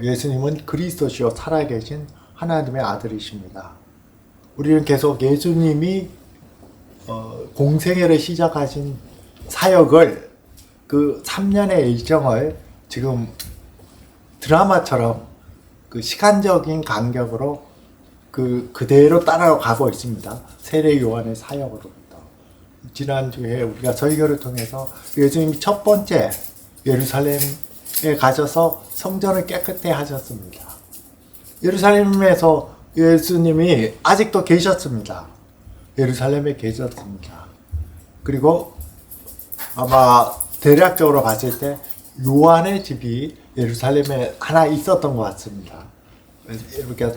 예수님은 그리스도시요 살아계신 하나님의 아들이십니다. 우리는 계속 예수님이 공생애를 시작하신 사역을 그 3년의 일정을 지금 드라마처럼 그 시간적인 간격으로 그대로 따라가고 있습니다. 세례 요한의 사역으로부터. 지난주에 우리가 설교를 통해서 예수님이 첫 번째 예루살렘에 가셔서 성전을 깨끗게 하셨습니다. 예루살렘에서 예수님이 아직도 계셨습니다. 예루살렘에 계셨습니다. 그리고 아마 대략적으로 봤을 때 요한의 집이 예루살렘에 하나 있었던 것 같습니다.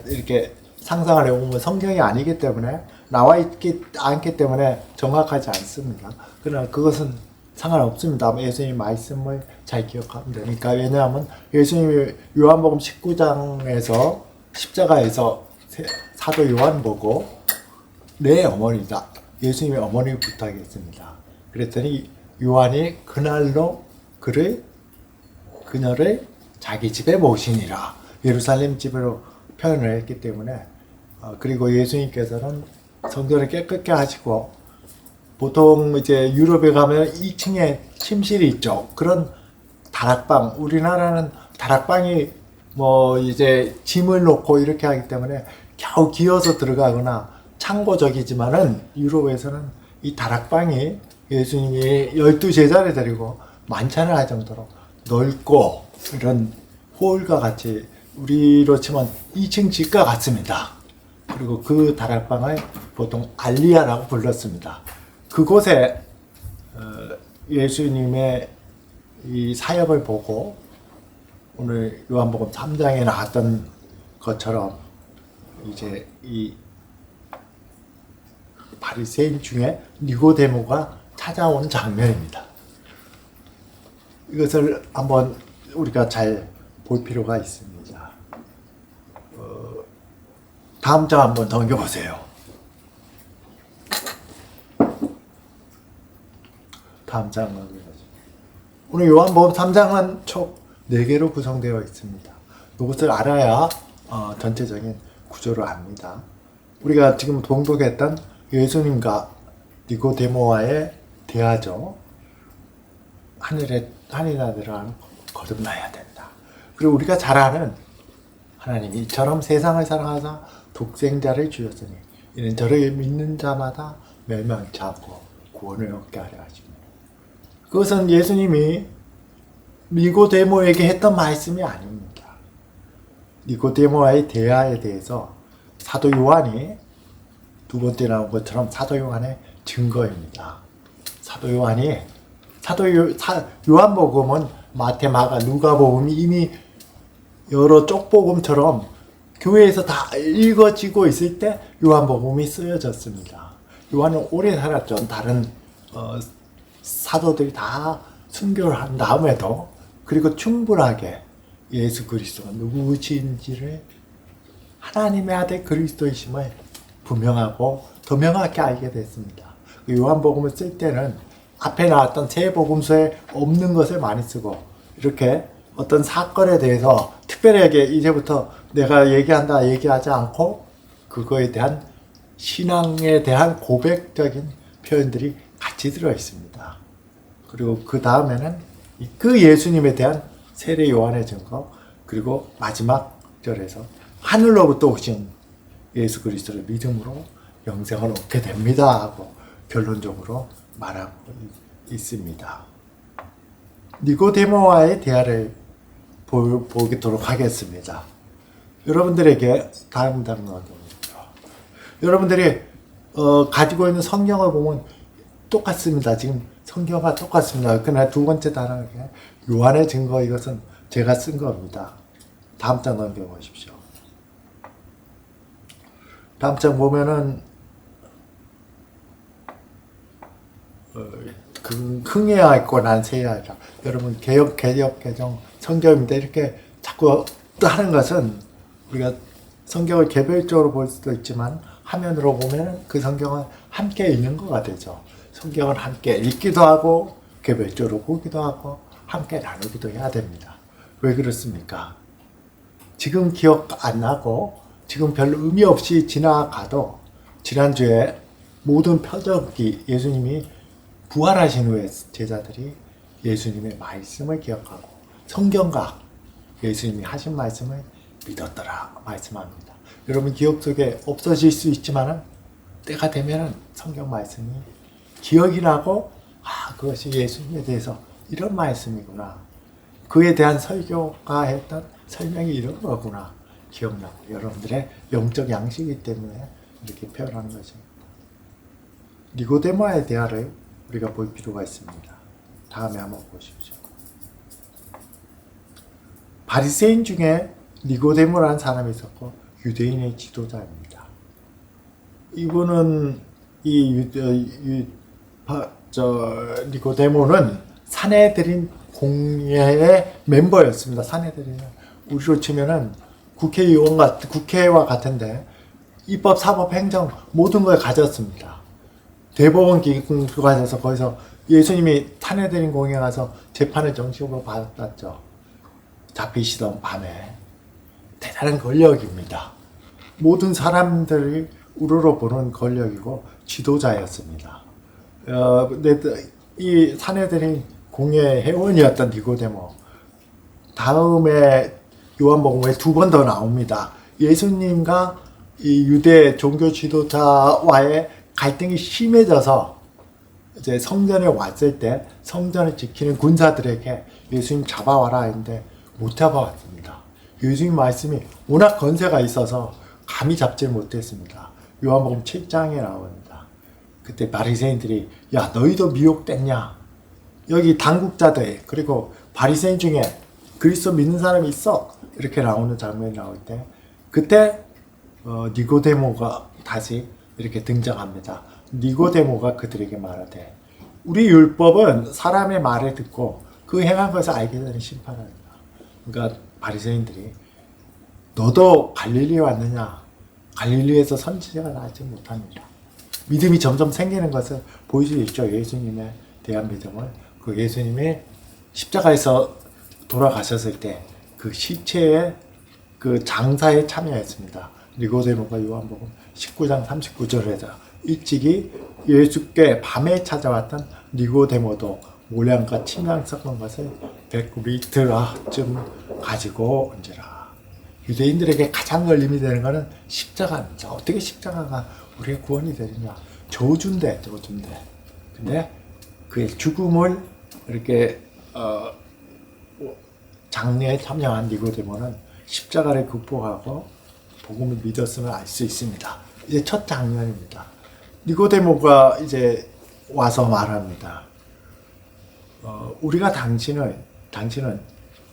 이렇게 상상을 해보면 성경이 아니기 때문에 나와 있지 않기 때문에 정확하지 않습니다. 그러나 그것은 상관없습니다. 예수님 말씀을 잘 기억하면 되니까. 왜냐하면 예수님이 요한복음 19장에서 십자가에서 사도 요한 보고 내 어머니다. 예수님의 어머니 부탁했습니다. 그랬더니 요한이 그날로 그녀를 자기 집에 모시니라. 예루살렘 집으로 표현을 했기 때문에 그리고 예수님께서는 성전을 깨끗게 하시고 보통 이제 유럽에 가면 2층에 침실이 있죠. 그런 다락방, 우리나라는 다락방이 뭐 이제 짐을 놓고 이렇게 하기 때문에 겨우 기어서 들어가거나 창고적이지만은 유럽에서는 이 다락방이 예수님이 12제자를 데리고 만찬을 할 정도로 넓고 이런 홀과 같이 우리로 치면 2층 집과 같습니다. 그리고 그 다락방을 보통 알리아라고 불렀습니다. 그곳에 예수님의 이 사역을 보고 오늘 요한복음 3장에 나왔던 것처럼 이제 이 바리새인 중에 니고데모가 찾아온 장면입니다. 이것을 한번 우리가 잘 볼 필요가 있습니다. 다음 장 한번 넘겨보세요. 다음 장 넘겨보세요. 오늘 요한복음 3장은 총 4개로 구성되어 있습니다. 이것을 알아야 전체적인 구조를 압니다. 우리가 지금 봉독했던 예수님과 니고데모와의 대화죠. 하늘의 아들아 거듭나야 된다. 그리고 우리가 잘 아는 하나님이 이처럼 세상을 사랑하사 독생자를 주셨으니 이는 저를 믿는 자마다 멸망치 않고 구원을 얻게 하려 하십니다. 그것은 예수님이 니고데모에게 했던 말씀이 아닙니다. 니고데모와의 대화에 대해서 사도 요한이 두 번째 나온 것처럼 사도 요한의 증거입니다. 요한복음은 마태, 마가, 누가복음이 이미 여러 쪽복음처럼 교회에서 다 읽어지고 있을 때 요한복음이 쓰여졌습니다. 요한은 오래 살았죠. 다른 사도들이 다 순교를 한 다음에도 그리고 충분하게 예수 그리스도가 누구신지를 하나님의 아들 그리스도이심을 분명하고 더 명확히 알게 됐습니다. 요한복음을 쓸 때는 앞에 나왔던 세 복음서에 없는 것을 많이 쓰고 이렇게 어떤 사건에 대해서 특별하게 이제부터 내가 얘기하지 않고 그거에 대한 신앙에 대한 고백적인 표현들이 같이 들어 있습니다. 그리고 그 다음에는 그 예수님에 대한 세례 요한의 증거, 그리고 마지막 절에서 하늘로부터 오신 예수 그리스도를 믿음으로 영생을 얻게 됩니다 하고 결론적으로 말하고 있습니다. 니고데모와의 대화를 보도록 하겠습니다. 여러분들에게 다음 단어입니다. 여러분들이 가지고 있는 성경을 보면 똑같습니다. 지금 성경과 똑같습니다. 그러나 두 번째 단어는 요한의 증거, 이것은 제가 쓴 겁니다. 다음 장 넘겨보십시오. 다음 장 보면은 흥해야 있고 난세해야 하라. 여러분 개정 성경입니다. 이렇게 자꾸 하는 것은 우리가 성경을 개별적으로 볼 수도 있지만 화면으로 보면 그 성경은 함께 있는 거가 되죠. 성경을 함께 읽기도 하고 개별적으로 보기도 하고 함께 나누기도 해야 됩니다. 왜 그렇습니까? 지금 기억 안 나고 지금 별로 의미 없이 지나가도 지난주에 모든 표적이 예수님이 부활하신 후에 제자들이 예수님의 말씀을 기억하고 성경과 예수님이 하신 말씀을 믿었더라 말씀합니다. 여러분 기억 속에 없어질 수 있지만 때가 되면 성경 말씀이 기억이 나고 그것이 예수님에 대해서 이런 말씀이구나. 그에 대한 설교가 했던 설명이 이런 거구나. 기억나고 여러분들의 영적 양식이기 때문에 이렇게 표현하는 것입니다. 니고데모의 대화를 우리가 볼 필요가 있습니다. 다음에 한번 보십시오. 바리새인 중에 니고데모라는 사람이 있었고 유대인의 지도자입니다. 이분은 니고데모는 산헤드린 공회의 멤버였습니다. 산헤드린은 우리로 치면은 국회와 같은데 입법, 사법, 행정 모든 걸 가졌습니다. 대법원 기구가 가져서 거기서 예수님이 산헤드린 공회에 가서 재판을 정식으로 받았죠. 잡히시던 밤에 대단한 권력입니다. 모든 사람들이 우러러보는 권력이고 지도자였습니다. 이 산헤드린 공회 회원이었던 니고데모 다음에 요한복음에 2번 더 나옵니다. 예수님과 이 유대 종교 지도자와의 갈등이 심해져서 이제 성전에 왔을 때 성전을 지키는 군사들에게 예수님 잡아와라 했는데 못 잡아왔습니다. 예수님 말씀이 워낙 건세가 있어서 감히 잡지 못했습니다. 요한복음 7장에 나옵니다. 그때 바리새인들이 야 너희도 미혹됐냐? 여기 당국자들 그리고 바리새인 중에 그리스도 믿는 사람이 있어? 이렇게 나오는 장면이 나올 때 그때 니고데모가 다시 이렇게 등장합니다. 니고데모가 그들에게 말하되 우리 율법은 사람의 말을 듣고 그 행한 것을 알게 되는 심판합니다. 그러니까 바리새인들이 너도 갈릴리에 왔느냐? 갈릴리에서 선지자가 나지 못합니다. 믿음이 점점 생기는 것을 보일 수 있죠. 예수님에 대한 믿음을. 그 예수님이 십자가에서 돌아가셨을 때 그 시체의 그 장사에 참여했습니다. 니고데모가 요한복음 19장 39절에서 일찍이 예수께 밤에 찾아왔던 니고데모도 모량과 침향 섞은 것을 100리터쯤 가지고 온지라. 유대인들에게 가장 걸림이 되는 것은 십자가입니다. 어떻게 십자가가 우리의 구원이 되느냐. 저주인데. 근데 그의 죽음을 이렇게 장례에 참여한 니고데모는 십자가를 극복하고 복음을 믿었음을 알 수 있습니다. 이제 첫 장면입니다. 니고데모가 이제 와서 말합니다. 당신은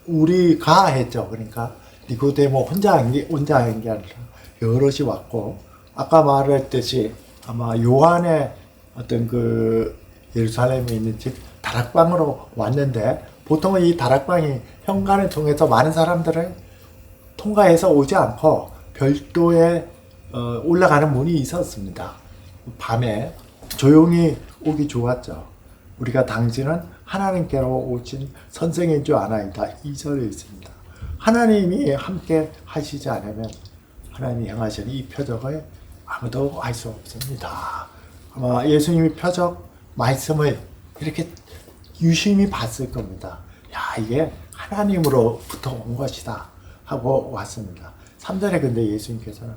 우리가 했죠. 그러니까 니고데모 혼자 한 게 아니라 여럿이 왔고 아까 말했듯이 아마 요한의 어떤 그 예루살렘에 있는 집 다락방으로 왔는데 보통은 이 다락방이 현관을 통해서 많은 사람들을 통과해서 오지 않고 별도의 올라가는 문이 있었습니다. 밤에 조용히 오기 좋았죠. 우리가 당신은 하나님께로 오신 선생인 줄 아나이다. 2절에 있습니다. 하나님이 함께 하시지 않으면 하나님이 행하신 이 표적을 아무도 알 수 없습니다. 아마 예수님이 표적 말씀을 이렇게 유심히 봤을 겁니다. 야, 이게 하나님으로부터 온 것이다 하고 왔습니다. 3절에 근데 예수님께서는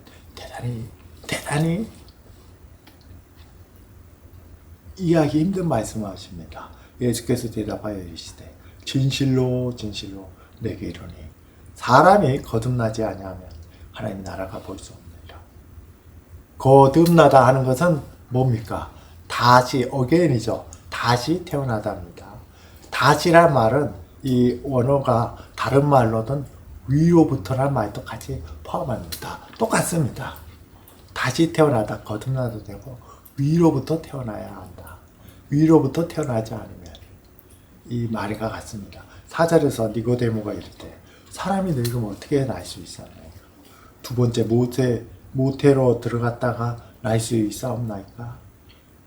대단히 이해하기 힘든 말씀을 하십니다. 예수께서 대답하여 이르시되 진실로 내게 이르노니 사람이 거듭나지 아니하면 하나님 나라가 볼 수 없느니라. 거듭나다 하는 것은 뭡니까? 다시 어게인이죠. 다시 태어나다입니다. 다시란 말은 이 원어가 다른 말로는 위로부터란 말도 같이 포함합니다. 똑같습니다. 다시 태어나다 거듭나도 되고 위로부터 태어나야 한다. 위로부터 태어나지 않으면 이 말과 같습니다. 4절에서 니고데모가 이르되 사람이 늙으면 어떻게 날 수 있사오나이까? 두 번째 모태로 들어갔다가 날 수 있사옵나이까?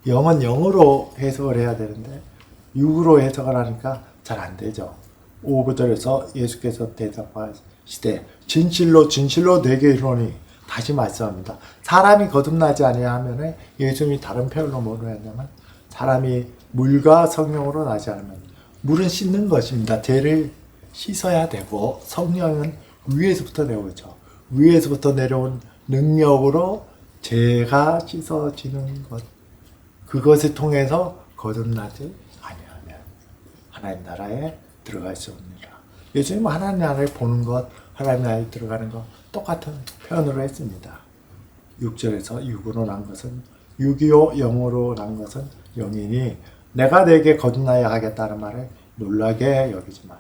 영은 영으로 해석을 해야 되는데 육으로 해석을 하니까 잘 안 되죠. 5절에서 예수께서 대답하시되 진실로 진실로 내게 이르노니 다시 말씀합니다. 사람이 거듭나지 아니하면 예수님이 다른 표현으로 뭐로 했냐면 사람이 물과 성령으로 나지 않으면 물은 씻는 것입니다. 죄를 씻어야 되고 성령은 위에서부터 내려오죠. 위에서부터 내려온 능력으로 죄가 씻어지는 것 그것을 통해서 거듭나지 아니하면 하나님 나라에 들어갈 수 없느니라. 예수님은 하나님 나라에 보는 것 하나님 나라에 들어가는 것 똑같은 표현으로 했습니다. 6절에서 육으로 난 것은 육이요 영으로 난 것은 영이니 내가 내게 거듭나야 하겠다는 말을 놀라게 여기지 말라.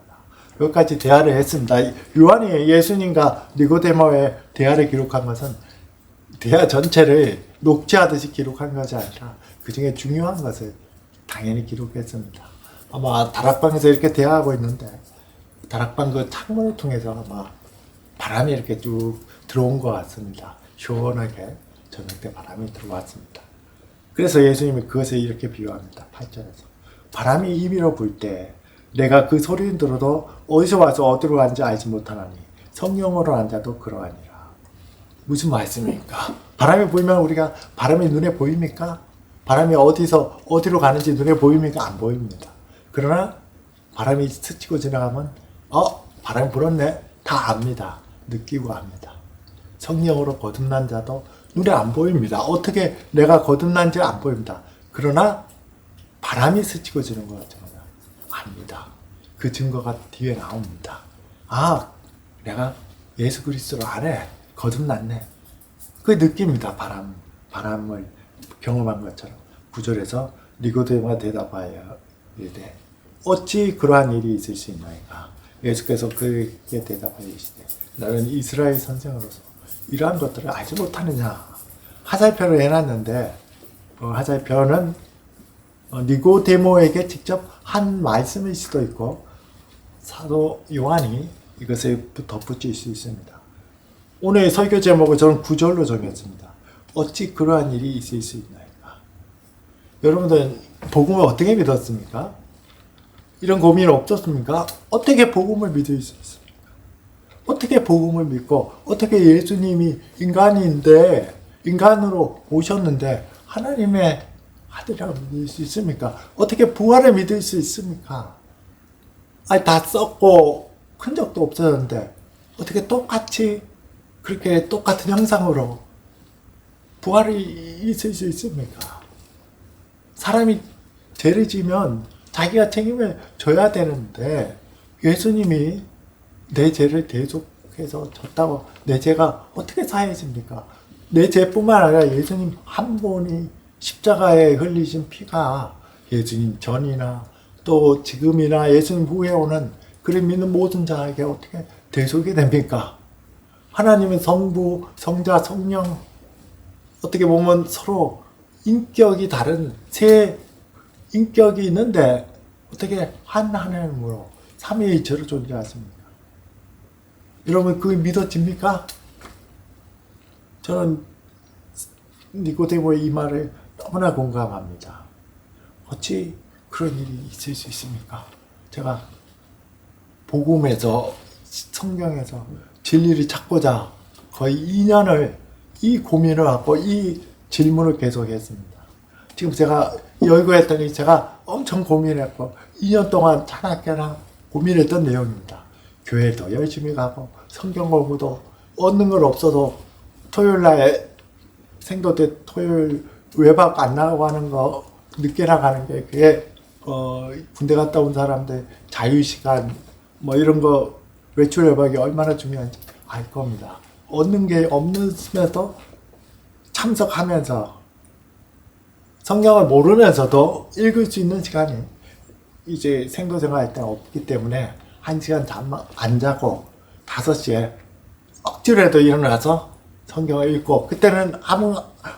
여기까지 대화를 했습니다. 요한이 예수님과 니고데모의 대화를 기록한 것은 대화 전체를 녹취하듯이 기록한 것이 아니라 그 중에 중요한 것을 당연히 기록했습니다. 아마 다락방에서 이렇게 대화하고 있는데 다락방 그 창문을 통해서 아마 바람이 이렇게 쭉 들어온 것 같습니다. 시원하게 저녁 때 바람이 들어왔습니다. 그래서 예수님이 그것을 이렇게 비유합니다. 8절에서 바람이 임의로 불 때 내가 그 소리는 들어도 어디서 와서 어디로 간지 알지 못하나니 성령으로 난 자도 그러하니라. 무슨 말씀입니까? 바람이 불면 우리가 바람이 눈에 보입니까? 바람이 어디서 어디로 가는지 눈에 보입니까? 안 보입니다. 그러나 바람이 스치고 지나가면 바람이 불었네 다 압니다. 느끼고 합니다. 성령으로 거듭난 자도 눈에 안 보입니다. 어떻게 내가 거듭난지 안 보입니다. 그러나 바람이 스치고 지는 것 같으면 압니다. 그 증거가 뒤에 나옵니다. 내가 예수 그리스도 안에 거듭났네. 그 느낍니다. 바람을 경험한 것처럼. 9절에서 니고데모가 대답하여 이르되 어찌 그러한 일이 있을 수 있나이까. 예수께서 그에게 대답하여 이르시되 나는 이스라엘 선생으로서 이러한 것들을 알지 못하느냐. 화살표를 해놨는데 화살표는 니고데모에게 직접 한 말씀일 수도 있고 사도 요한이 이것을 덧붙일 수 있습니다. 오늘 설교 제목을 저는 9절로 정했습니다. 어찌 그러한 일이 있을 수 있나이까. 여러분들 복음을 어떻게 믿었습니까? 이런 고민 없었습니까? 어떻게 복음을 믿을 수 있습니까? 어떻게 복음을 믿고 어떻게 예수님이 인간인데 인간으로 오셨는데 하나님의 아들이라고 믿을 수 있습니까? 어떻게 부활을 믿을 수 있습니까? 다 썩고 큰 적도 없었는데 어떻게 똑같이 그렇게 똑같은 형상으로 부활이 있을 수 있습니까? 사람이 죄를 지면 자기가 책임을 져야 되는데 예수님이 내 죄를 대속해서 졌다고 내 죄가 어떻게 사해집니까? 내 죄뿐만 아니라 예수님 한 분이 십자가에 흘리신 피가 예수님 전이나 또 지금이나 예수님 후에 오는 그를 믿는 모든 자에게 어떻게 대속이 됩니까? 하나님은 성부, 성자, 성령 어떻게 보면 서로 인격이 다른 세 인격이 있는데 어떻게 한 하나님으로 삼위일체로 존재하십니까? 여러분 그게 믿어집니까? 저는 니고데모의 이 말을 너무나 공감합니다. 어찌 그런 일이 있을 수 있습니까? 제가 복음에서 성경에서 진리를 찾고자 거의 2년을 이 고민을 하고 이 질문을 계속했습니다. 지금 제가 열거했더니 제가 엄청 고민했고 2년 동안 찬학계랑 고민했던 내용입니다. 교회 더 열심히 가고 성경 공부도 얻는 걸 없어도 토요일날 생도 때 토요일 외박 안 나가고 하는 거 늦게 나가는 게 그게 군대 갔다 온 사람들 자유시간 뭐 이런 거 외출 외박이 얼마나 중요한지 알 겁니다. 얻는 게 없으면서 참석하면서 성경을 모르면서도 읽을 수 있는 시간이 이제 생도생활 할 때는 없기 때문에 1시간 잠 안 자고 5시에 억지로라도 일어나서 성경을 읽고 그때는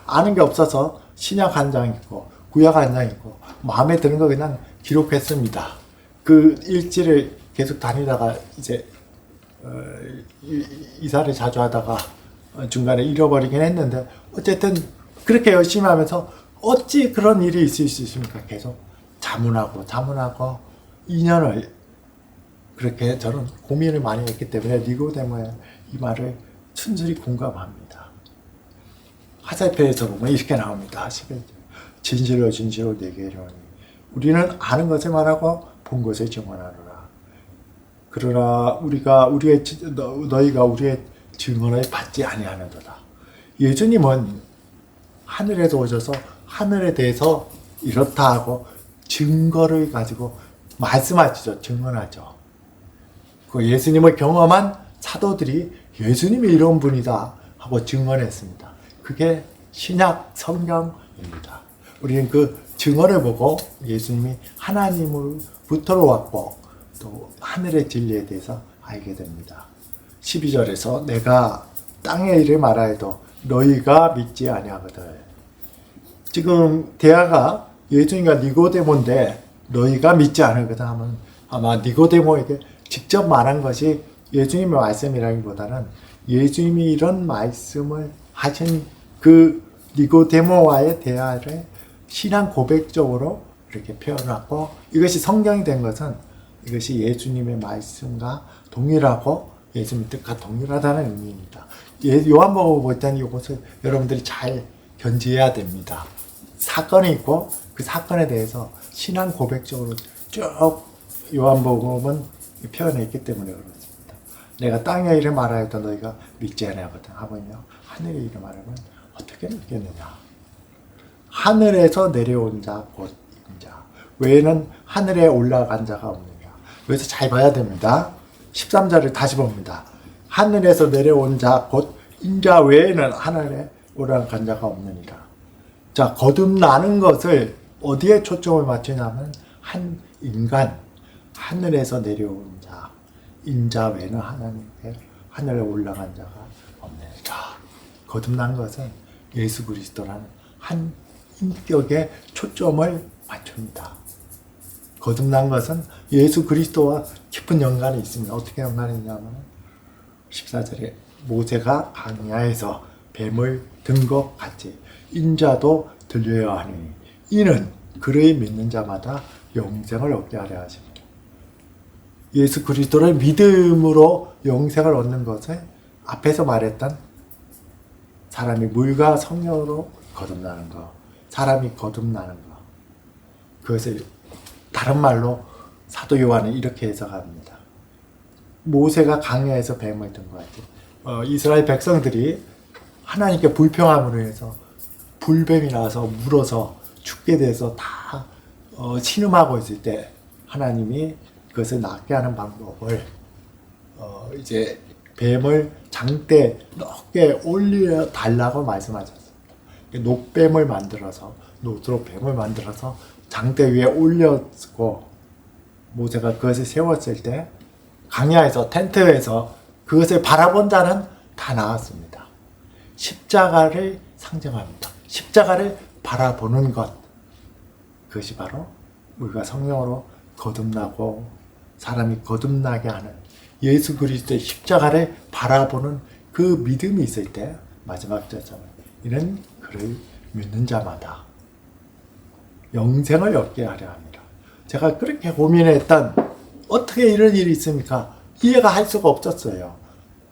아는 게 없어서 신약 한 장 읽고 구약 한 장 읽고 마음에 드는 거 그냥 기록했습니다. 그 일지를 계속 다니다가 이제 이사를 자주 하다가 중간에 잃어버리긴 했는데 어쨌든 그렇게 열심히 하면서 어찌 그런 일이 있을 수 있습니까? 계속 자문하고 2년을 그렇게 저는 고민을 많이 했기 때문에 니고데모의 이 말을 순순히 공감합니다. 하세패에서 보면 이렇게 나옵니다. 11절. 진실로 진실로 내게 이르노니 우리는 아는 것을 말하고 본 것을 증언하노라. 그러나 너희가 우리의 증언을 받지 아니하는도다. 예수님은 하늘에서 오셔서 하늘에 대해서 이렇다 하고 증거를 가지고 말씀하시죠. 증언하죠. 그 예수님을 경험한 사도들이 예수님이 이런 분이다 하고 증언했습니다. 그게 신약 성경입니다. 우리는 그 증언을 보고 예수님이 하나님으로부터로 왔고 또 하늘의 진리에 대해서 알게 됩니다. 12절에서 내가 땅의 일을 말하여도 너희가 믿지 아니하거든. 지금 대화가 예수님과 니고데모인데 너희가 믿지 않으거든 하면 아마 니고데모에게 직접 말한 것이 예수님의 말씀이라기보다는 예수님이 이런 말씀을 하신 그 니고데모와의 대화를 신앙 고백적으로 이렇게 표현하고 이것이 성경이 된 것은 이것이 예수님의 말씀과 동일하고 예수님의 뜻과 동일하다는 의미입니다. 요한복음 볼 때는 이것을 여러분들이 잘 견지해야 됩니다. 사건이 있고 그 사건에 대해서 신앙 고백적으로 쭉 요한복음은 표현했기 때문에 그렇습니다. 내가 땅의 일을 말하여도 너희가 믿지 아니하거든 하면요. 하늘의 일을 말하면 어떻게 믿겠느냐. 하늘에서 내려온 자 곧 인자 외에는 하늘에 올라간 자가 없느냐. 여기서 잘 봐야 됩니다. 13절을 다시 봅니다. 하늘에서 내려온 자 곧 인자 외에는 하늘에 올라간 자가 없느니라. 자, 거듭나는 것을 어디에 초점을 맞추냐면 한 인간, 하늘에서 내려온 자, 인자 외에는 하늘에 올라간 자가 없느니라. 거듭난 것은 예수 그리스도라는 한 인격에 초점을 맞춥니다. 거듭난 것은 예수 그리스도와 깊은 연관이 있습니다. 어떻게 연관이 있냐면 14절에 모세가 광야에서 뱀을 든 것 같이 인자도 들려야 하니 이는 그를 믿는 자마다 영생을 얻게 하려 하십니다. 예수 그리스도를 믿음으로 영생을 얻는 것을 앞에서 말했던 사람이 물과 성령으로 거듭나는 것, 사람이 거듭나는 것, 그것을 다른 말로 사도 요한은 이렇게 해석합니다. 모세가 강야에서 뱀을 든 것 같아요. 이스라엘 백성들이 하나님께 불평함으로 해서 불뱀이 나와서 물어서 죽게 돼서 다 신음하고 있을 때 하나님이 그것을 낫게 하는 방법을 이제 뱀을 장대 높게 올려 달라고 말씀하셨습니다. 녹뱀을 만들어서 노트로 뱀을 만들어서 장대 위에 올렸고 모세가 그것을 세웠을 때 강야에서 텐트에서 그것을 바라본 자는 다 나왔습니다. 십자가를 상징합니다. 십자가를 바라보는 것, 그것이 바로 우리가 성령으로 거듭나고 사람이 거듭나게 하는 예수 그리스도의 십자가를 바라보는 그 믿음이 있을 때 마지막 절정은 이는 그를 믿는 자마다 영생을 얻게 하려 합니다. 제가 그렇게 고민했던 어떻게 이런 일이 있습니까? 이해가 할 수가 없었어요.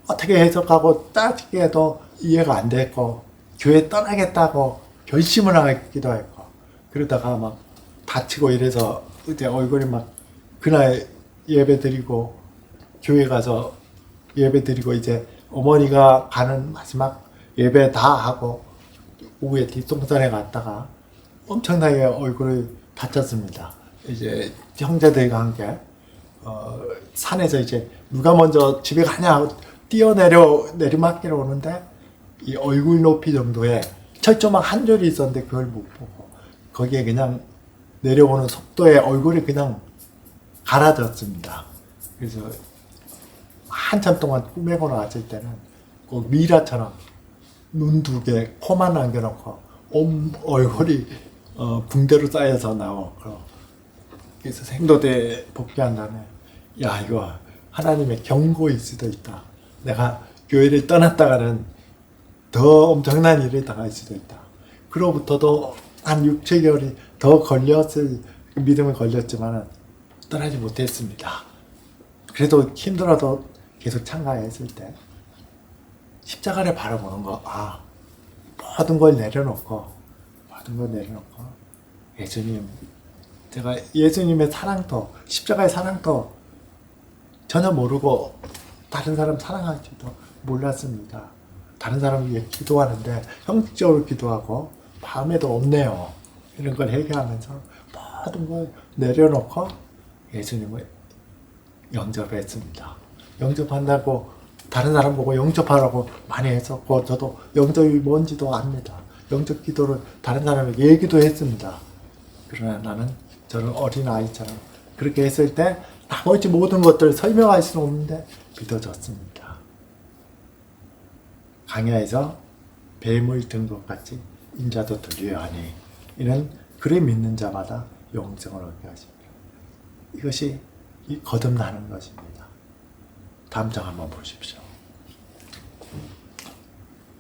어떻게 해석하고 따지게 해도 이해가 안 됐고 교회 떠나겠다고 결심을 하기도 했고 그러다가 막 다치고 이래서 이제 얼굴이 막 그날 예배 드리고 교회 가서 예배 드리고 이제 어머니가 가는 마지막 예배 다 하고 오후에 뒷동산에 갔다가 엄청나게 얼굴을 다쳤습니다. 이제 형제들과 함께 산에서 이제 누가 먼저 집에 가냐 하고 내리막길을 오는데 이 얼굴 높이 정도의 철조망 한 줄이 있었는데 그걸 못 보고 거기에 그냥 내려오는 속도에 얼굴이 그냥 갈아졌습니다. 그래서 한참 동안 꾸미고 나왔을 때는 꼭 미라처럼 눈 두 개, 코만 남겨놓고 온 얼굴이 붕대로 쌓여서 나오고 그래서 생도대 복귀한 다음에 야 이거 하나님의 경고일 수도 있다. 내가 교회를 떠났다가는 더 엄청난 일을 당할 수도 있다. 그로부터도 한 6, 7개월이 더 믿음은 걸렸지만 떠나지 못했습니다. 그래도 힘들어도 계속 참가했을 때 십자가를 바라보는 거, 모든 걸 내려놓고 예수님, 제가 예수님의 사랑도, 십자가의 사랑도 전혀 모르고 다른 사람 사랑할지도 몰랐습니다. 다른 사람 위해 기도하는데 형식적으로 기도하고 마음에도 없네요. 이런 걸 회개하면서 모든 걸 내려놓고 예수님을 영접했습니다. 영접한다고 다른 사람 보고 영접하라고 많이 했었고 저도 영접이 뭔지도 압니다. 영접 기도를 다른 사람에게 얘기도 했습니다. 그러나 저는 어린아이처럼 그렇게 했을 때 나머지 모든 것들을 설명할 수는 없는데 믿어졌습니다. 강야에서 뱀을 든 것 같이 인자도 들려야 하니 이는 그를 믿는 자마다 영생을 얻게 하십니다. 이것이 거듭나는 것입니다. 다음 장 한번 보십시오.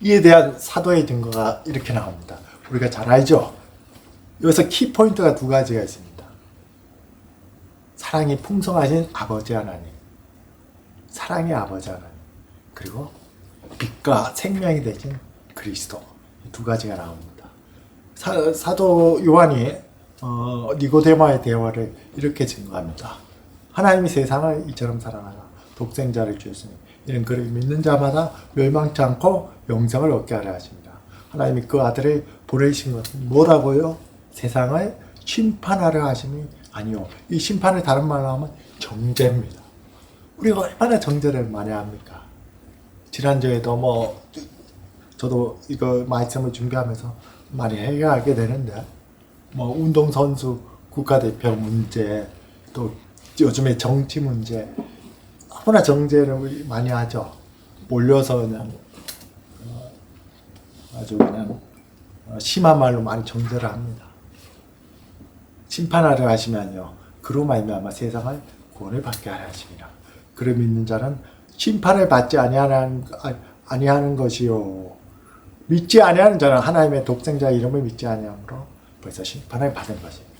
이에 대한 사도의 증거가 이렇게 나옵니다. 우리가 잘 알죠? 여기서 키포인트가 두 가지가 있습니다. 사랑이 풍성하신 아버지 하나님, 사랑의 아버지 하나님, 그리고 빛과 생명이 되신 그리스도, 두 가지가 나옵니다. 사도 요한이 니고데모와의 대화를 이렇게 증거합니다. 하나님이 세상을 이처럼 사랑하사 독생자를 주셨으니 이는 그를 믿는 자마다 멸망치 않고 영생을 얻게 하려 하십니다. 하나님이 그 아들을 보내신 것은 뭐라고요? 세상을 심판하려 하심이 아니요. 이 심판을 다른 말로 하면 정죄입니다. 우리가 얼마나 정죄를 많이 합니까? 지난주에도 저도 이거 말씀을 준비하면서 많이 해결하게 되는데 운동선수 국가대표 문제, 또 요즘에 정치 문제, 너무나 정죄를 많이 하죠. 몰려서 그냥 아주 그냥 심한 말로 많이 정죄를 합니다. 심판하려 하시면요, 그로 말미암아 세상을 구원을 받게 하려 하십니다. 그를 믿는 자는 심판을 받지 아니하는 것이요, 믿지 아니하는 자는 하나님의 독생자 이름을 믿지 아니함으로 벌써 심판을 받은 것입니다.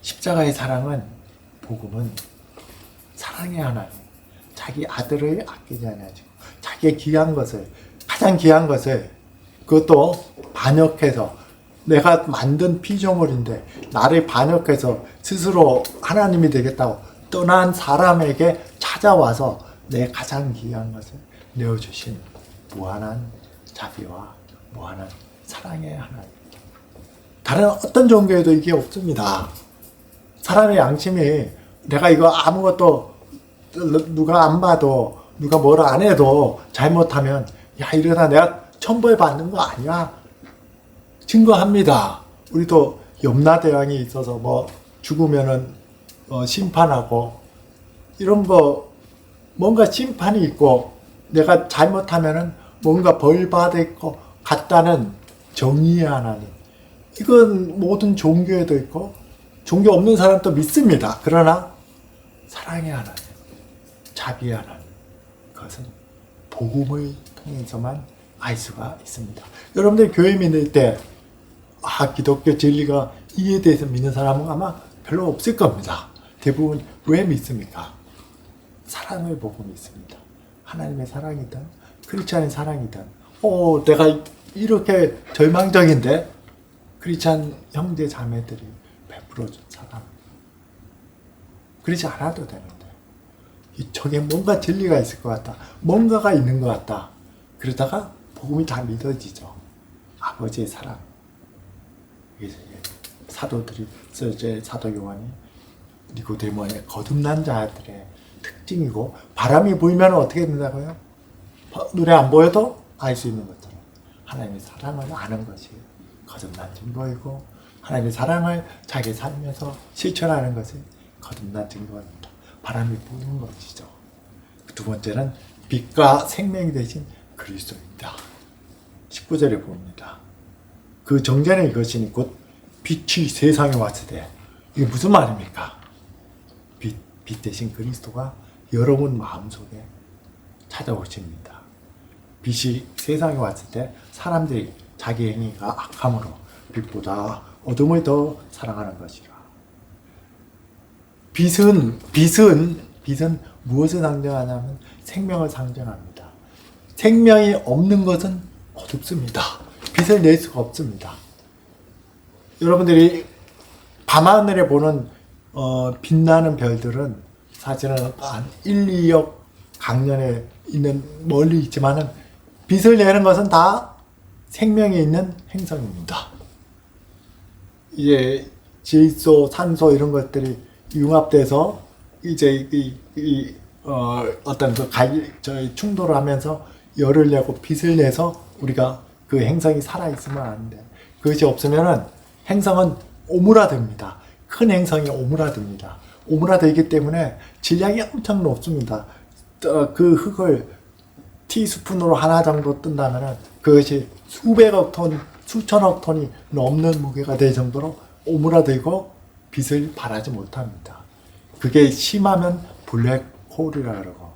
십자가의 사랑은, 복음은 사랑의 하나님, 자기 아들을 아끼지 아니하시고 자기의 귀한 것을, 가장 귀한 것을, 그것도 반역해서, 내가 만든 피조물인데 나를 반역해서 스스로 하나님이 되겠다고 떠난 사람에게 찾아와서 내 가장 귀한 것을 내어주신 무한한 자비와 무한한 사랑의 하나님. 다른 어떤 종교에도 이게 없습니다. 사람의 양심이, 내가 이거 아무것도 누가 안 봐도, 누가 뭐라 안 해도 잘못하면 야, 이러다 내가 천벌 받는 거 아니야? 증거합니다. 우리도 염라대왕이 있어서 죽으면은 심판하고, 이런 거 뭔가 심판이 있고 내가 잘못하면은 뭔가 벌 받을 것 같다는 정의의 하나님. 이건 모든 종교에도 있고 종교 없는 사람도 믿습니다. 그러나 사랑의 하나님, 자비의 하나님, 그것은 복음을 통해서만 알 수가 있습니다. 여러분들 교회 믿을 때 기독교 진리가 이에 대해서 믿는 사람은 아마 별로 없을 겁니다. 대부분 왜 믿습니까? 사랑을 보고 믿습니다. 하나님의 사랑이든 크리스찬의 사랑이든, 내가 이렇게 절망적인데 크리스찬 형제 자매들이 베풀어준 사랑, 그러지 않아도 되는데 저게 뭔가 진리가 있을 것 같다, 뭔가가 있는 것 같다, 그러다가 복음이 다 믿어지죠. 아버지의 사랑. 사도들이, 이제 사도 요한이 니고데모의 거듭난 자들의 특징이고, 바람이 불면 어떻게 된다고요? 눈에 안 보여도 알 수 있는 것처럼 하나님의 사랑을 아는 것이 거듭난 증거이고, 하나님의 사랑을 자기 삶에서 실천하는 것이 거듭난 증거입니다. 바람이 부는 것이죠. 두 번째는 빛과 생명이 되신 그리스도입니다. 19절에 봅니다. 그 정죄는 이것이니 곧 빛이 세상에 왔을 때, 이게 무슨 말입니까? 빛 대신 그리스도가 여러분 마음속에 찾아오십니다. 빛이 세상에 왔을 때 사람들이 자기 행위가 악함으로 빛보다 어둠을 더 사랑하는 것이라. 빛은 빛은 무엇을 상징하냐면 생명을 상징합니다. 생명이 없는 것은 어둡습니다. 빛을 낼 수가 없습니다. 여러분들이 밤하늘에 보는 빛나는 별들은 사실은 한 1, 2억 강년에 있는 멀리 있지만은 빛을 내는 것은 다 생명이 있는 행성입니다. 이제 질소, 산소 이런 것들이 융합돼서 이제 어떤 저희 충돌을 하면서 열을 내고 빛을 내서 우리가 그 행성이 살아 있으면 안 돼. 그것이 없으면은 행성은 오므라듭니다. 큰 행성이 오므라듭니다. 오므라들기 때문에 질량이 엄청 높습니다. 그 흙을 티스푼으로 하나 정도 뜬다면은 그것이 수백억 톤, 수천억 톤이 넘는 무게가 될 정도로 오므라들고 빛을 발하지 못합니다. 그게 심하면 블랙홀이라 그러고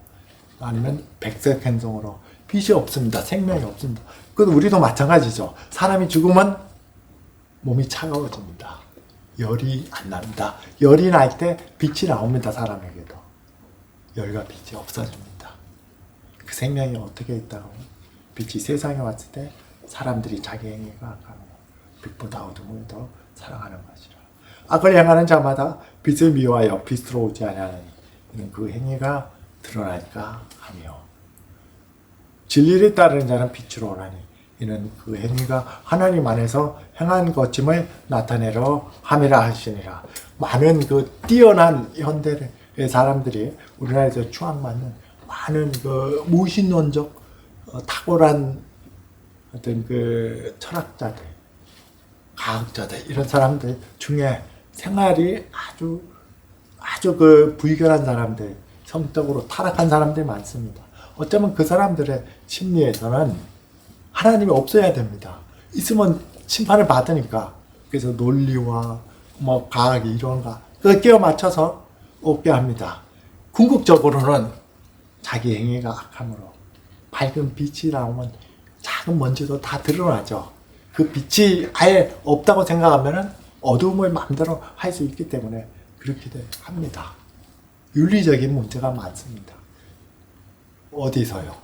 아니면 백색 행성으로 빛이 없습니다. 생명이 없습니다. 그건 우리도 마찬가지죠. 사람이 죽으면 몸이 차가워집니다. 열이 안 납니다. 열이 날 때 빛이 나옵니다. 사람에게도. 열과 빛이 없어집니다. 그 생명이 어떻게 있다고? 빛이 세상에 왔을 때 사람들이 자기 행위가 악하며 빛보다 어둠을 더 사랑하는 것이라. 악을 행하는 자마다 빛을 미워하여 빛으로 오지 아니하느니 이는 그 행위가 드러날까 하며 진리를 따르는 자는 빛으로 오라니 이는 그 행위가 하나님 안에서 행한 것임을 나타내려 함이라 하시니라. 많은 그 뛰어난 현대의 사람들이 우리나라에서 추앙받는 많은 그 무신론적 탁월한 어떤 그 철학자들, 과학자들 이런 사람들 중에 생활이 아주 그 불결한 사람들, 성적으로 타락한 사람들이 많습니다. 어쩌면 그 사람들의 심리에서는 하나님이 없어야 됩니다. 있으면 심판을 받으니까. 그래서 논리와 뭐 과학이 이론과 그걸 끼워 맞춰서 없게 합니다. 궁극적으로는 자기 행위가 악함으로 밝은 빛이 나오면 작은 먼지도 다 드러나죠. 그 빛이 아예 없다고 생각하면은 어두움을 마음대로 할 수 있기 때문에 그렇게 합니다. 윤리적인 문제가 많습니다. 어디서요?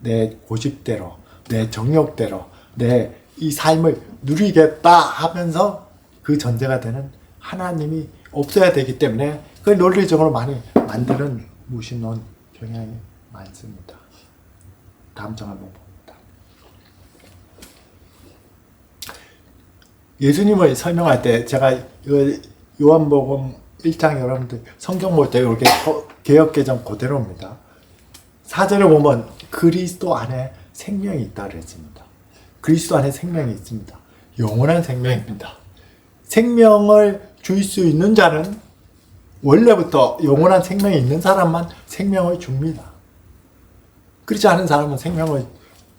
내 고집대로, 내 정욕대로, 내 이 삶을 누리겠다 하면서 그 전제가 되는 하나님이 없어야 되기 때문에 그걸 논리적으로 많이 만드는 무신론 경향이 많습니다. 다음 장 한번 봅니다. 예수님을 설명할 때 제가 요한복음 1장 여러분들 성경 볼 때 이렇게 개역개정 그대로입니다. 4절에 보면 그리스도 안에 생명이 있다 그랬습니다. 그리스도 안에 생명이 있습니다. 영원한 생명입니다. 생명을 줄 수 있는 자는 원래부터 영원한 생명이 있는 사람만 생명을 줍니다. 그렇지 않은 사람은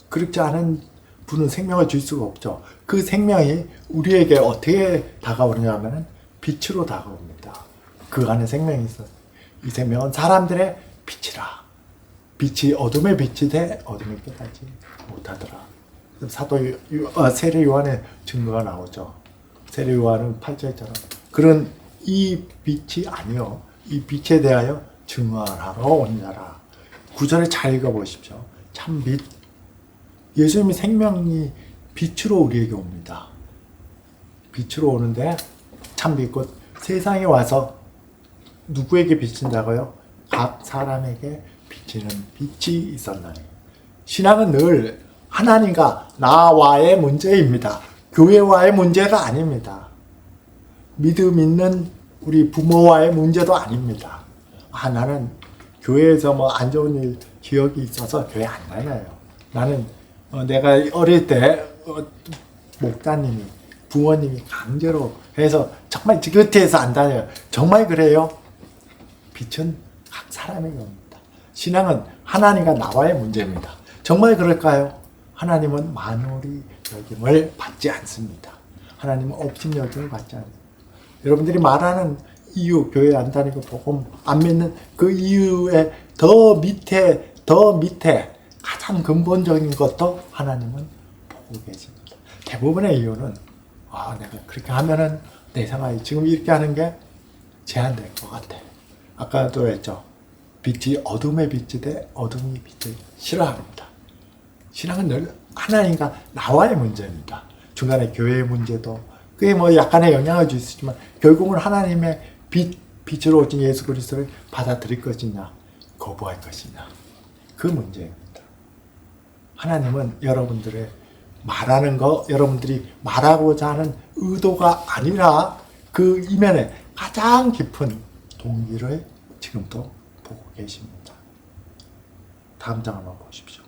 그렇지 않은 분은 생명을 줄 수가 없죠. 그 생명이 우리에게 어떻게 다가오느냐 하면 빛으로 다가옵니다. 그 안에 생명이 있어서 이 생명은 사람들의 빛이라. 빛이 어둠의 빛이 돼 어둠이 깨닫지 못하더라. 세례 요한의 증거가 나오죠. 세례 요한은 8절처럼 그런 이 빛이 아니요 이 빛에 대하여 증언하러 온 자라. 9절을 잘 읽어보십시오. 참 빛. 예수님이 생명이 빛으로 우리에게 옵니다. 빛으로 오는데 참 빛 곧 세상에 와서 누구에게 비친다고요? 각 사람에게 비치는 빛이 있었나니. 신앙은 늘 하나님과 나와의 문제입니다. 교회와의 문제가 아닙니다. 믿음 있는 우리 부모와의 문제도 아닙니다. 나는 교회에서 뭐 안 좋은 일 기억이 있어서 교회 안 다녀요. 나는 내가 어릴 때 목사님이 부모님이 강제로 해서 정말 지긋해서 안 다녀요. 정말 그래요? 빛은 각 사람에게 옵니다. 신앙은 하나님과 나와의 문제입니다. 정말 그럴까요? 하나님은 만홀이 여김을 받지 않습니다. 하나님은 업신 여김을 받지 않습니다. 여러분들이 말하는 이유, 교회 안 다니고 복음 안 믿는 그 이유의 더 밑에 가장 근본적인 것도 하나님은 보고 계십니다. 대부분의 이유는 내가 그렇게 하면은 내 생활이 지금 이렇게 하는 게 제한될 것 같아. 아까도 했죠. 빛이 어둠의 빛이 돼 어둠이 빛을 싫어합니다. 신앙은 늘 하나님과 나와의 문제입니다. 중간에 교회의 문제도 그게 뭐 약간의 영향을 줄 수 있지만 결국은 하나님의 빛으로 오신 예수 그리스도를 받아들일 것이냐 거부할 것이냐 그 문제입니다. 하나님은 여러분들의 말하는 거 여러분들이 말하고자 하는 의도가 아니라 그 이면에 가장 깊은 동기를 지금도 보고 계십니다. 다음 장 한번 보십시오.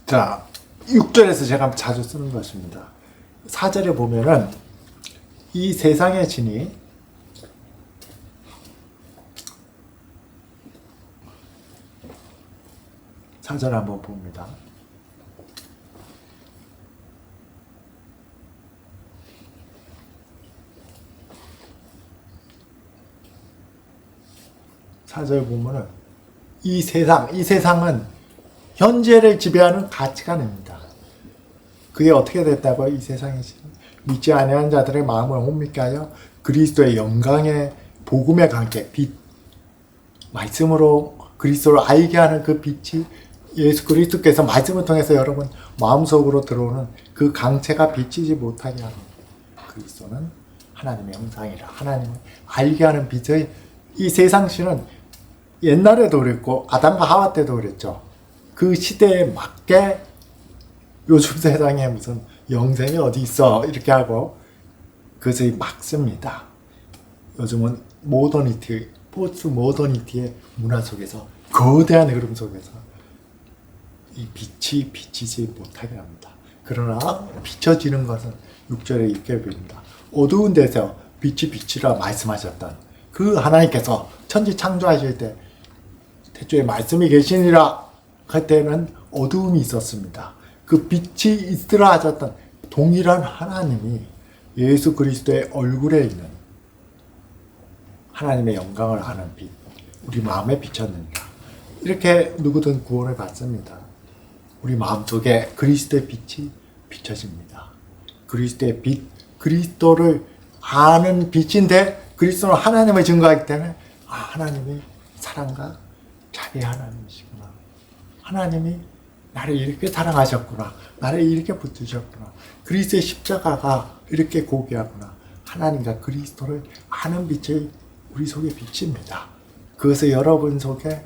자, 6절에서 제가 자주 쓰는 것입니다. 4절에 보면은 이 세상의 진이 4절 한번 봅니다. 사절 보면은 이 세상은 현재를 지배하는 가치관입니다. 그게 어떻게 됐다고 이 세상에 믿지 아니하는 자들의 마음을 혼미케 하여 그리스도의 영광의 복음의 관계 빛 말씀으로 그리스도를 알게 하는 그 빛이 예수 그리스도께서 말씀을 통해서 여러분 마음속으로 들어오는 그 강체가 비치지 못하게 하는 그리스도는 하나님의 형상이라 하나님을 알게 하는 빛의 이 세상신은 옛날에도 그랬고 아담과 하와 때도 그랬죠. 그 시대에 맞게 요즘 세상에 무슨 영생이 어디 있어 이렇게 하고 그것을 막습니다. 요즘은 모더니티, 포스트 모더니티의 문화 속에서 거대한 흐름 속에서 이 빛이 비치지 못하게 합니다. 그러나 비춰지는 것은 6절에 있게 보입니다. 어두운 데서 빛이 비치라 말씀하셨던 그 하나님께서 천지 창조하실 때 태초에 말씀이 계시니라 할 때는 어두움이 있었습니다. 그 빛이 있으라 하셨던 동일한 하나님이 예수 그리스도의 얼굴에 있는 하나님의 영광을 아는 빛, 우리 마음에 비쳤느니라. 이렇게 누구든 구원을 받습니다. 우리 마음속에 그리스도의 빛이 비춰집니다. 그리스도의 빛, 그리스도를 아는 빛인데 그리스도는 하나님을 증거하기 때문에 하나님이 사랑과 자비 하나님이시구나. 하나님이 나를 이렇게 사랑하셨구나. 나를 이렇게 붙드셨구나. 그리스도의 십자가가 이렇게 고귀하구나. 하나님과 그리스도를 아는 빛이 우리 속에 비칩니다. 그것을 여러분 속에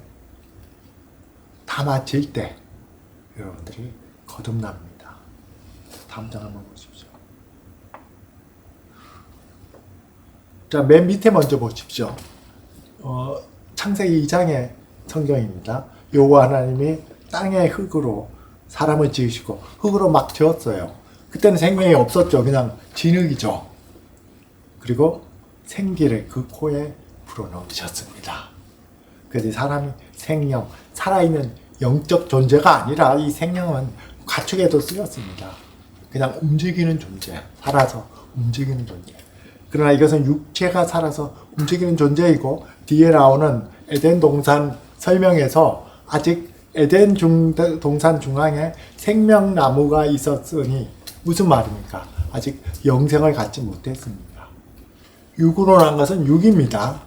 담아질 때 여러분들이 거듭납니다. 다음 장 한번 보십시오. 자, 맨 밑에 먼저 보십시오. 창세기 2장의 성경입니다. 여호와 하나님이 땅의 흙으로 사람을 지으시고 흙으로 막 지었어요. 그때는 생명이 없었죠. 그냥 진흙이죠. 그리고 생기를 그 코에 불어넣으셨습니다. 그래서 사람이 생명, 살아있는 영적 존재가 아니라 이 생명은 가축에도 쓰였습니다. 그냥 움직이는 존재, 살아서 움직이는 존재. 그러나 이것은 육체가 살아서 움직이는 존재이고 뒤에 나오는 에덴 동산 설명에서 아직 에덴 동산 중앙에 생명나무가 있었으니 무슨 말입니까? 아직 영생을 갖지 못했습니다. 육으로 난 것은 육입니다.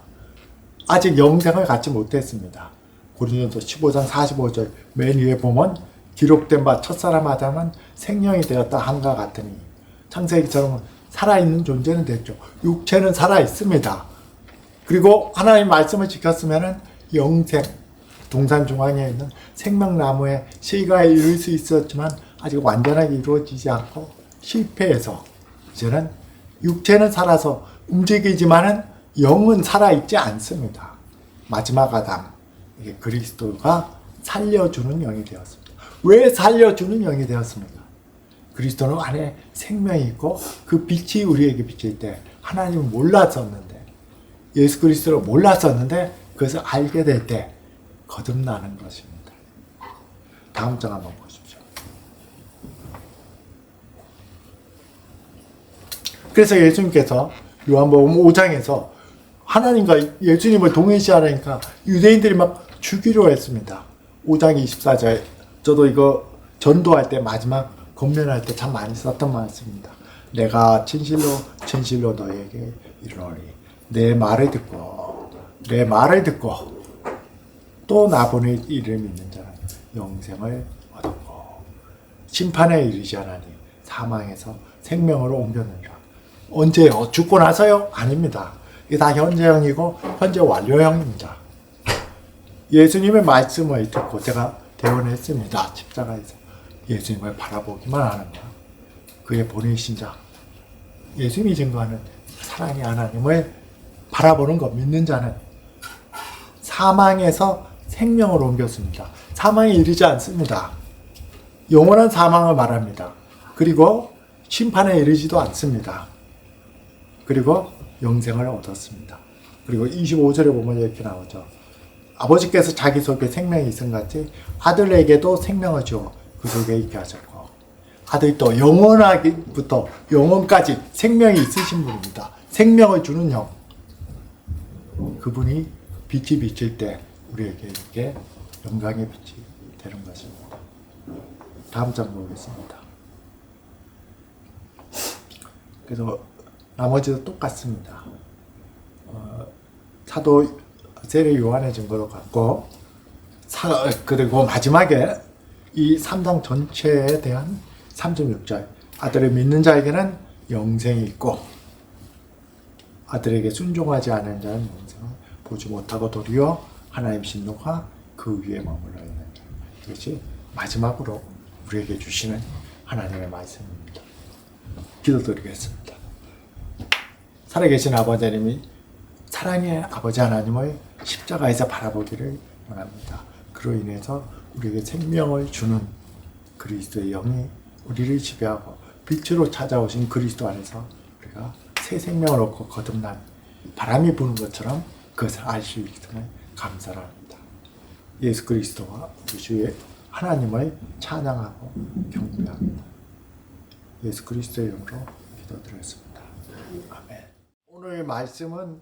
아직 영생을 갖지 못했습니다. 고린도서 15장 45절 맨 위에 보면 기록된 바 첫사람 아담은 생명이 되었다 함과 같으니 창세기처럼 살아있는 존재는 됐죠. 육체는 살아있습니다. 그리고 하나님 말씀을 지켰으면 영생, 동산 중앙에 있는 생명나무의 실과에 이룰 수 있었지만 아직 완전하게 이루어지지 않고 실패해서 이제는 육체는 살아서 움직이지만은 영은 살아있지 않습니다. 마지막 아담, 이게 그리스도가 살려주는 영이 되었습니다. 왜 살려주는 영이 되었습니까? 그리스도는 안에 생명이 있고 그 빛이 우리에게 비칠 때 하나님을 몰랐었는데 예수 그리스도를 몰랐었는데 그것을 알게 될 때 거듭나는 것입니다. 다음 장 한번 보십시오. 그래서 예수님께서 요한복음 5장에서 하나님과 예수님을 동일시하라니까 유대인들이 막 죽이려 했습니다. 5장 24절 저도 이거 전도할 때 마지막 권면할 때 참 많이 썼던 말씀입니다. 내가 진실로 진실로 너에게 이르노니 내 말을 듣고 또 나보내 이를 믿는 자는 영생을 얻었고 심판에 이르지 않으니 사망에서 생명으로 옮겼느니라. 언제요? 죽고 나서요? 아닙니다. 이게 다 현재형이고 현재 완료형입니다. 예수님의 말씀을 듣고 제가 대언했습니다. 십자가에서 예수님을 바라보기만 하는 것, 그의 보내신 자, 예수님이 증거하는 사랑의 하나님을 바라보는 것, 믿는 자는 사망에서 생명으로 옮겼습니다. 사망에 이르지 않습니다. 영원한 사망을 말합니다. 그리고 심판에 이르지도 않습니다. 그리고 영생을 얻었습니다. 그리고 25절에 보면 이렇게 나오죠. 아버지께서 자기 속에 생명이 있음 같이 아들에게도 생명을 주어 그 속에 있게 하셨고, 아들이 또 영원하기부터 영원까지 생명이 있으신 분입니다. 생명을 주는 영. 그분이 빛이 비칠 때 우리에게 이렇게 영광의 빛이 되는 것입니다. 다음 장 보겠습니다. 그래서 나머지도 똑같습니다. 사도 세례 요한의 증거도 같고, 그리고 마지막에 이 3장 전체에 대한 3.6절, 아들을 믿는 자에게는 영생이 있고 아들에게 순종하지 않은 자는 영생을 보지 못하고 도리어 하나님 진노가 그 위에 머물러 있는 자. 이것이 마지막으로 우리에게 주시는 하나님의 말씀입니다. 기도드리겠습니다. 살아계신 아버지 하나님이 사랑의 아버지 하나님을 십자가에서 바라보기를 원합니다. 그로 인해서 우리에게 생명을 주는 그리스도의 영이 우리를 지배하고 빛으로 찾아오신 그리스도 안에서 우리가 새 생명을 얻고 거듭난 바람이 부는 것처럼 그것을 알 수 있음을 감사를 합니다. 예수 그리스도와 우리 주의 하나님을 찬양하고 경배합니다. 예수 그리스도의 이름으로 기도드렸습니다. 아멘. 오늘 말씀은